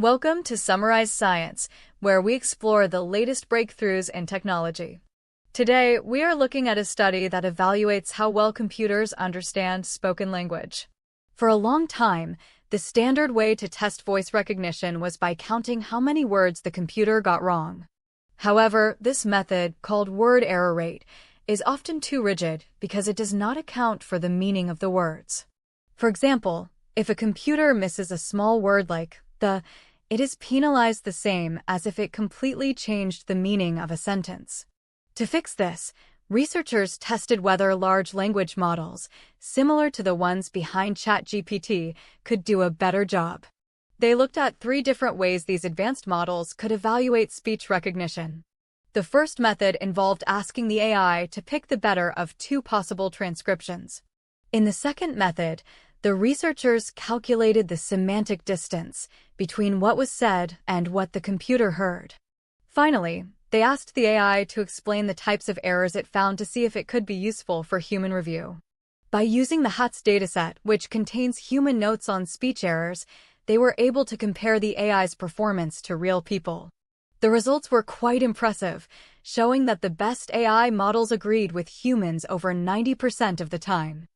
Welcome to Summarize Science, where we explore the latest breakthroughs in technology. Today, we are looking at a study that evaluates how well computers understand spoken language. For a long time, the standard way to test voice recognition was by counting how many words the computer got wrong. However, this method, called word error rate, is often too rigid because it does not account for the meaning of the words. For example, if a computer misses a small word like the, it is penalized the same as if it completely changed the meaning of a sentence. To fix this, researchers tested whether large language models, similar to the ones behind ChatGPT, could do a better job. They looked at 3 different ways these advanced models could evaluate speech recognition. The first method involved asking the AI to pick the better of 2 possible transcriptions. In the second method, the researchers calculated the semantic distance between what was said and what the computer heard. Finally, they asked the AI to explain the types of errors it found to see if it could be useful for human review. By using the HATS dataset, which contains human notes on speech errors, they were able to compare the AI's performance to real people. The results were quite impressive, showing that the best AI models agreed with humans over 90% of the time.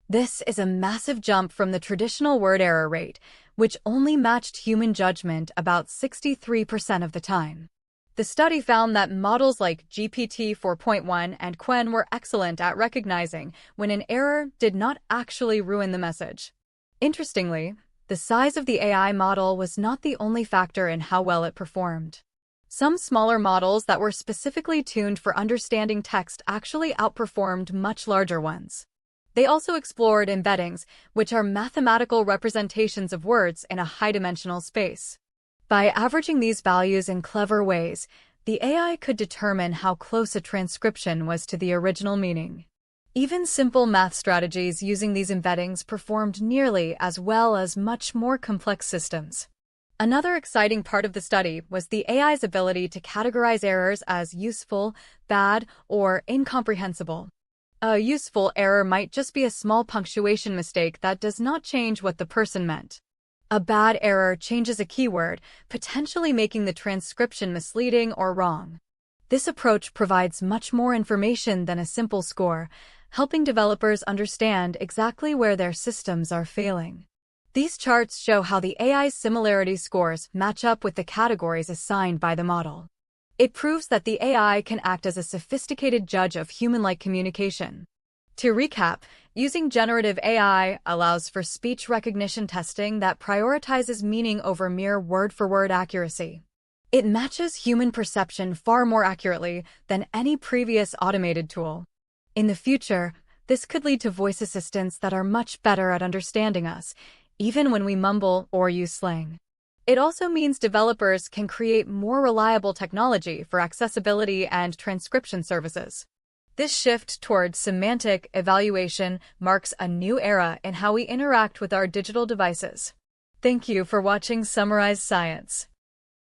This is a massive jump from the traditional word error rate, which only matched human judgment about 63% of the time. The study found that models like GPT 4.1 and Qwen were excellent at recognizing when an error did not actually ruin the message. Interestingly, the size of the AI model was not the only factor in how well it performed. Some smaller models that were specifically tuned for understanding text actually outperformed much larger ones. They also explored embeddings, which are mathematical representations of words in a high-dimensional space. By averaging these values in clever ways, the AI could determine how close a transcription was to the original meaning. Even simple math strategies using these embeddings performed nearly as well as much more complex systems. Another exciting part of the study was the AI's ability to categorize errors as useful, bad, or incomprehensible. A useful error might just be a small punctuation mistake that does not change what the person meant. A bad error changes a keyword, potentially making the transcription misleading or wrong. This approach provides much more information than a simple score, helping developers understand exactly where their systems are failing. These charts show how the AI's similarity scores match up with the categories assigned by the model. It proves that the AI can act as a sophisticated judge of human-like communication. To recap, using generative AI allows for speech recognition testing that prioritizes meaning over mere word-for-word accuracy. It matches human perception far more accurately than any previous automated tool. In the future, this could lead to voice assistants that are much better at understanding us, even when we mumble or use slang. It also means developers can create more reliable technology for accessibility and transcription services. This shift toward semantic evaluation marks a new era in how we interact with our digital devices. Thank you for watching Summarize Science.